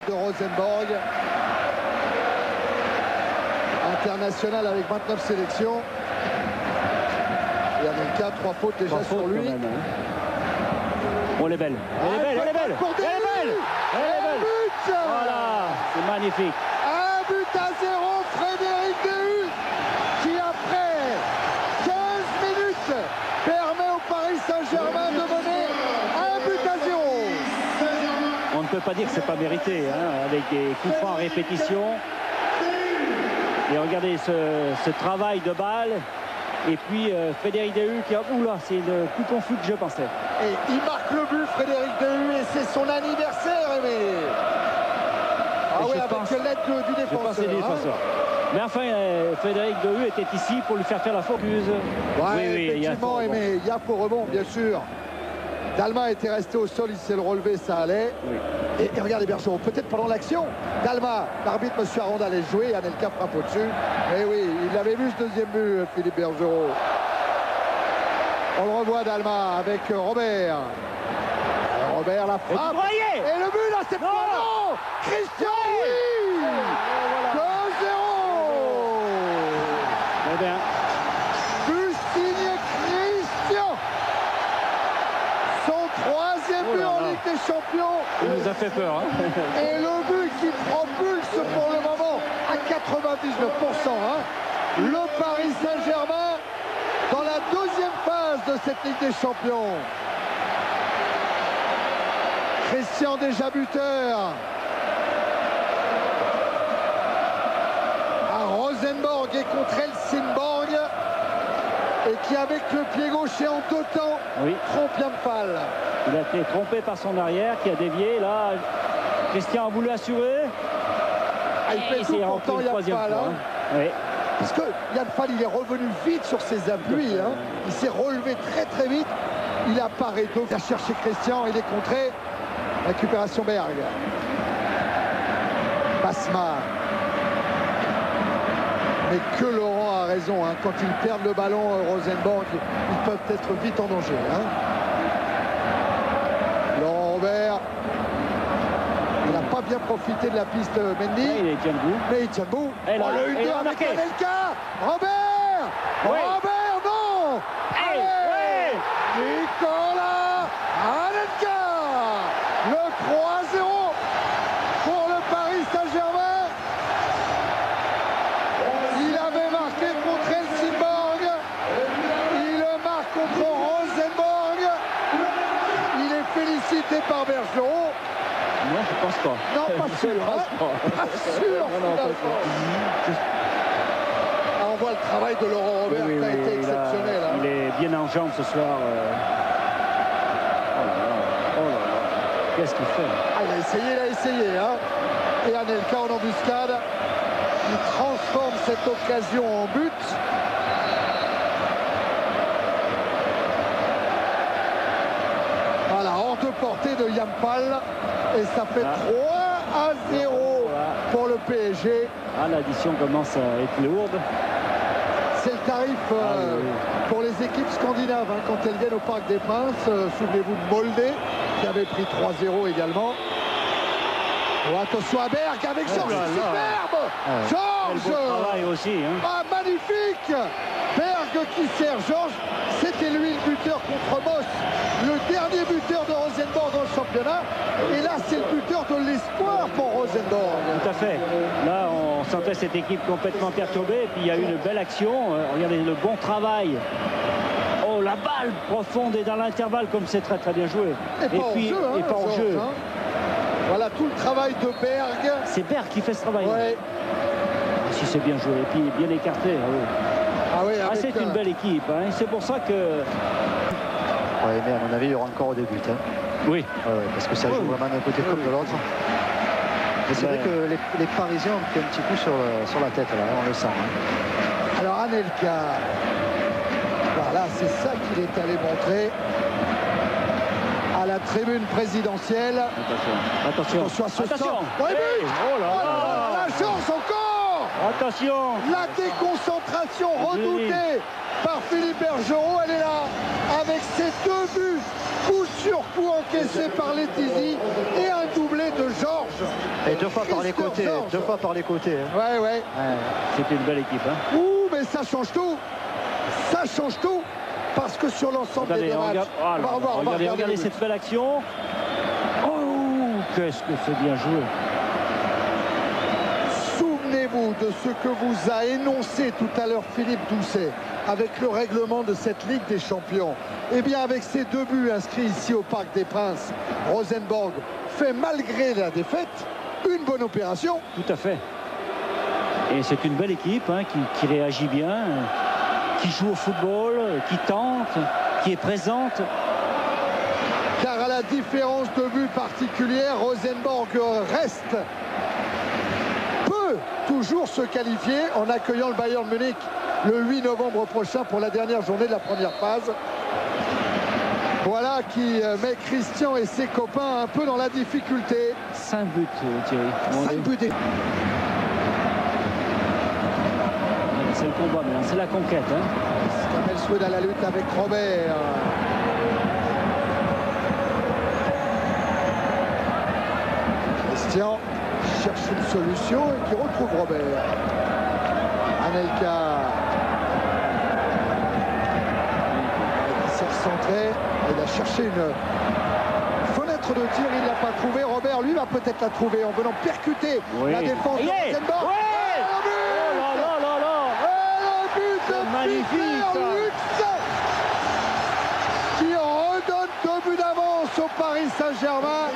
de Rosenborg. International avec 29 sélections. Et Anelka, 3 fautes déjà sur lui. Même, hein. Oh, elle est belle. Elle est belle, elle est belle. Elle est belle. Elle est belle. Voilà, c'est magnifique. 1 but à 0, Frédéric Dehu, qui après 15 minutes permet au Paris Saint-Germain de mener 1 but à 0. On ne peut pas dire que c'est pas mérité, hein, avec des coups francs en répétition. Et regardez ce travail de balle. Et puis Frédéric Dehu qui a... Oula, c'est plus confus que je pensais. Et il marque le but, Frédéric Dehu, et c'est son anniversaire, Aimé. Ah oui, avec l'aide du défenseur. Mais enfin, Frédéric Dehu était ici pour lui faire la focus. Ouais, oui, effectivement, Aimé, il y a faux rebond, bien sûr. Dalma était resté au sol, il s'est relevé, ça allait. Oui. Et regardez Bergeron, peut-être pendant l'action. Dalma, l'arbitre, M. Aranda, allait jouer, et Anelka frappe au-dessus. Et oui, il avait vu ce deuxième but, Philippe Bergeron. On le revoit, Dalma, avec Robert. Robert la frappe. Et le but, là, c'est pas non. Christian, oui. 2-0. Eh bien. But signé Christian. Son 3e but en Ligue des Champions. Il nous a fait peur. Hein. Et le but qui propulse pour le moment à 99%. Hein. Le Paris Saint-Germain dans la 2e phase de cette Ligue des Champions. Christian déjà buteur. À Rosenborg et contre Helsingborg. Et qui avec le pied gauche et en 2 temps trompe Yampal. Il a été trompé par son arrière qui a dévié. Là, Christian a voulu assurer. Ah, il fait tout pourtant Yampal. Hein. Oui. Parce que Yampal, il est revenu vite sur ses appuis. Hein. Il s'est relevé très très vite. Il apparaît donc à chercher Christian. Il est contré. Récupération Berg. Passma. Mais que Laurent a raison, hein. Quand ils perdent le ballon, Rosenborg, ils peuvent être vite en danger. Hein. Laurent Robert, il n'a pas bien profité de la piste Mendy. Il tient debout. Mais il tient debout. Et là, le 1-2 avec Anelka. Robert. Robert, non. Allez. Nicolas Anelka. Le 3-0 pour le Paris Saint-Germain. Il avait marqué contre Helsingborg. Il le marque contre Rosenborg. Il est félicité par Bergeron. Non, je pense pas. Non, pas sûr. Pas sûr. On voit le travail de Laurent Robert qui a été exceptionnel. Il est bien en jambes ce soir. Qu'est-ce qu'il fait? Il a essayé. Hein. Et Anelka en embuscade. Il transforme cette occasion en but. Voilà, hors de portée de Yampal. Et ça fait 3-0 pour le PSG. Ah, l'addition commence à être lourde. C'est le tarif pour les équipes scandinaves. Hein, quand elles viennent au Parc des Princes. Souvenez-vous de Molde, qui avait pris 3-0 également. Oh, attention à Berg avec Georges, superbe. Georges aussi, hein. Magnifique. Berg qui sert Georges. C'était lui le buteur contre Moss, le dernier buteur de Rosenborg dans le championnat. Et là, c'est le buteur de l'espoir pour Rosenborg. Tout à fait. Là, on sentait cette équipe complètement perturbée. Et puis, il y a eu une belle action. Regardez le bon travail. Oh, la balle profonde et dans l'intervalle, comme c'est très très bien joué. Et pas en jeu. Hein. Voilà tout le travail de Berg. C'est Berg qui fait ce travail. Ouais. Si c'est bien joué et puis bien écarté. C'est une belle équipe. Hein. C'est pour ça que... Ouais, mais à mon avis, il y aura encore des buts. Hein. Oui. Parce que ça joue vraiment d'un côté comme de l'autre. Mais c'est vrai que les Parisiens ont pris un petit coup sur la tête, là, on le sent. Hein. Alors Anelka, voilà, c'est ça qu'il est allé montrer à la tribune présidentielle. Attention. Attention. Oh là là. La chance encore. Attention. La déconcentration redoutée par Philippe Bergeron. Elle est là avec ses 2 buts. Coup surcoût encaissé par Letizy et un doublé de Georges. Et deux fois par les côtés. Deux fois par les côtés. Hein. Ouais. C'est une belle équipe. Hein. Ouh, mais ça change tout. Ça change tout. Parce que sur l'ensemble des deux matchs. Regardez cette belle action. Oh, qu'est-ce que c'est bien joué. Souvenez-vous de ce que vous a énoncé tout à l'heure Philippe Doucet avec le règlement de cette Ligue des Champions. Eh bien, avec ces 2 buts inscrits ici au Parc des Princes, Rosenborg fait, malgré la défaite, une bonne opération. Tout à fait. Et c'est une belle équipe hein, qui réagit bien, qui joue au football, qui tente, qui est présente. Car à la différence de but particulière, Rosenborg reste, peut toujours se qualifier en accueillant le Bayern Munich le 8 novembre prochain pour la dernière journée de la première phase. Voilà qui met Christian et ses copains un peu dans la difficulté. 5 buts, Thierry. 5 buts. C'est le combat, mais c'est la conquête. Hein. Kamel Swed à la lutte avec Robert. Christian cherche une solution et qui retrouve Robert. Anelka. Il s'est recentré. Il a cherché une fenêtre de tir. Il ne l'a pas trouvé. Robert, lui, va peut-être la trouver en venant percuter la défense de Rosenborg. Magnifique qui redonne 2 buts d'avance au Paris Saint-Germain.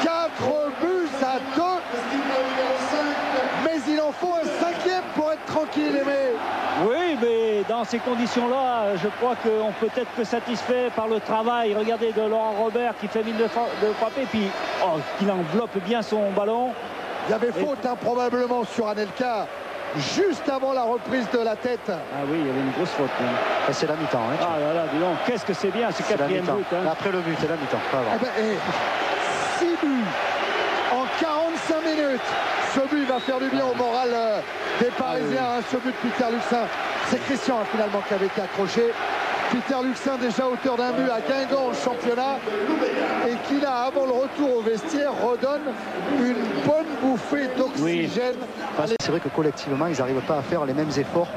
4 buts à 2. Mais il en faut un 5e pour être tranquille, Aimé. Oui, mais dans ces conditions-là, je crois qu'on peut être que satisfait par le travail. Regardez de Laurent Robert qui fait mine de frapper, puis qu'il enveloppe bien son ballon. Il y avait faute probablement sur Anelka. Juste avant la reprise de la tête. Ah oui, il y avait une grosse faute. C'est la mi-temps. Hein, ah là là, dis donc, qu'est-ce que c'est bien ce 4e but. Hein. Après le but, c'est la mi-temps. 6 buts en 45 minutes. Ce but va faire du bien au moral des Parisiens. Ce but de Peter Luxin. C'est Christian finalement qui avait été accroché. Peter Luxin déjà auteur d'un but à Guingamp en championnat et qui là avant le retour au vestiaire redonne une bonne bouffée d'oxygène. Oui. C'est vrai que collectivement ils n'arrivent pas à faire les mêmes efforts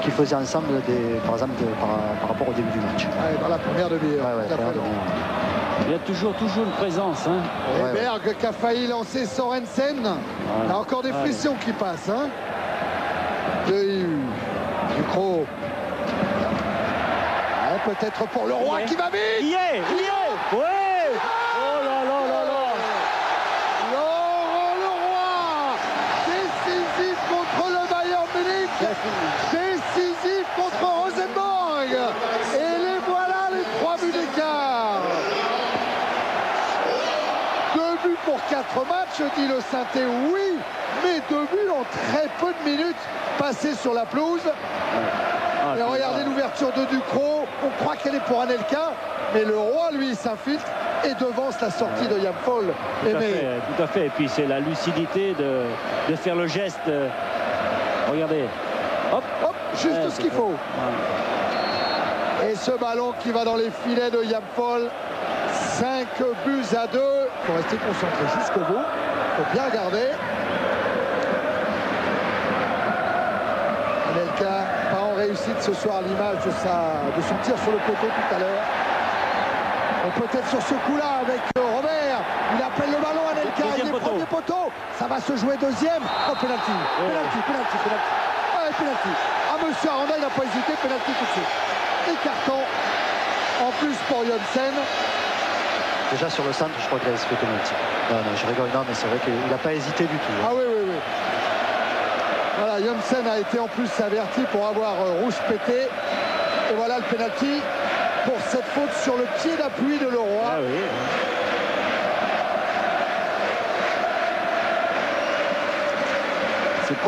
qu'ils faisaient ensemble par exemple par rapport au début du match. Ouais, dans la première demi-heure. Il y a toujours une présence. Hein. Et Berg qui a failli lancer Sorensen. Il y a encore des frictions qui passent. Hein. Ducrot. Peut-être pour le Roi qui va vite. Il est. Ouais. Oh là là là là. Laurent Leroy, décisif contre le Bayern Munich, décisif contre Rosenborg. Et les voilà les 3 buts d'écart. 2 buts pour 4 matchs, dit le Sainté. Oui, mais 2 buts en très peu de minutes passées sur la pelouse. Et regardez l'ouverture de Ducrot. On croit qu'elle est pour Anelka, mais le Roi, lui, s'infiltre et devance la sortie de Yampol. Tout à fait. Et puis c'est la lucidité de faire le geste. Regardez. Hop, juste ce qu'il faut. Et ce ballon qui va dans les filets de Yampol. 5 buts à 2. Il faut rester concentré jusqu'au bout. Il faut bien regarder. Anelka, pas en réussite ce soir à l'image de son tir sur le poteau tout à l'heure. Peut-être sur ce coup-là avec Robert. Il appelle le ballon à Anelka. Il est premier poteau. Ça va se jouer deuxième. Oh, penalty. Penalty. Ah, monsieur Aranda, il n'a pas hésité. Penalty tout de suite. Et carton. En plus pour Janssen. Déjà sur le centre, je crois qu'il a fait penalty. Non, je rigole. Non, mais c'est vrai qu'il n'a pas hésité du tout. Ah oui. Voilà, Janssen a été en plus averti pour avoir rouge pété. Et voilà le penalty pour cette faute sur le pied d'appui de Leroy. Ah oui.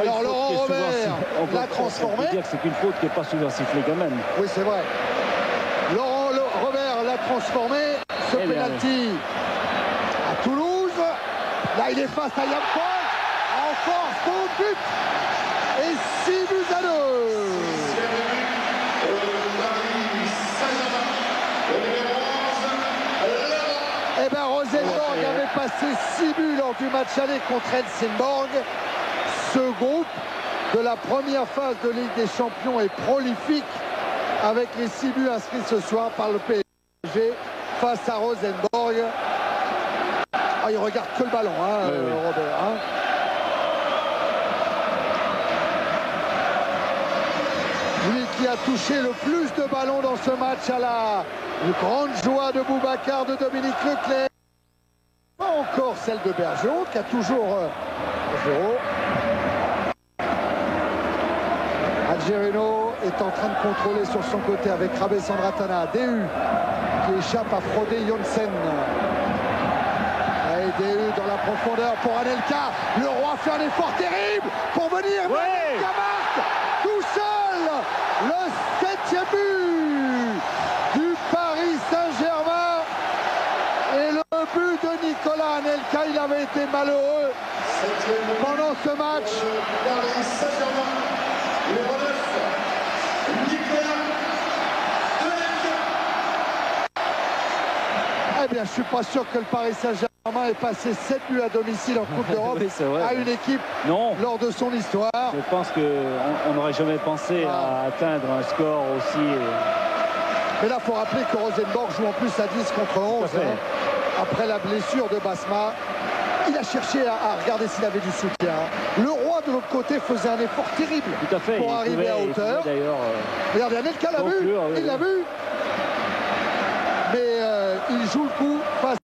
Alors Laurent Robert l'a transformé. On peut dire que c'est une faute qui n'est pas souvent sifflée quand même. Oui, c'est vrai. Laurent Robert l'a transformé. Ce penalty à Toulouse. Là, il est face à Yampol. En force, bon but. Et 6 buts à 2. 6 buts lors du match aller contre Helsingborg. Ce groupe de la première phase de Ligue des Champions est prolifique avec les 6 buts inscrits ce soir par le PSG face à Rosenborg. Ah, il regarde que le ballon, hein, oui. Robert. Hein. Lui qui a touché le plus de ballons dans ce match à la grande joie de Boubacar, de Dominique Leclerc. Pas encore celle de Bergeron qui a toujours 0. Algerino est en train de contrôler sur son côté avec Rabé Sandratana. DU qui échappe à Frode Jonsen. Et DU dans la profondeur pour Anelka. Le roi fait un effort terrible pour venir. Ouais. Anelka marque tout seul le 7e but du Paris Saint-Germain. Et le but de Nicolas Anelka, il avait été malheureux pendant ce match. Eh bien, je suis pas sûr que le Paris Saint-Germain ait passé 7 buts à domicile en Coupe d'Europe Oui, c'est vrai. à une équipe Non. lors de son histoire. Je pense qu'on n'aurait jamais pensé à atteindre un score aussi. Mais là, il faut rappeler que Rosenborg joue en plus à 10 contre 11. Après la blessure de Basma, il a cherché à regarder s'il avait du soutien. Le roi de l'autre côté faisait un effort terrible Tout à fait. pour arriver à hauteur. D'ailleurs, Regardez, Anelka l'a vu, oui. il l'a vu. Mais il joue le coup face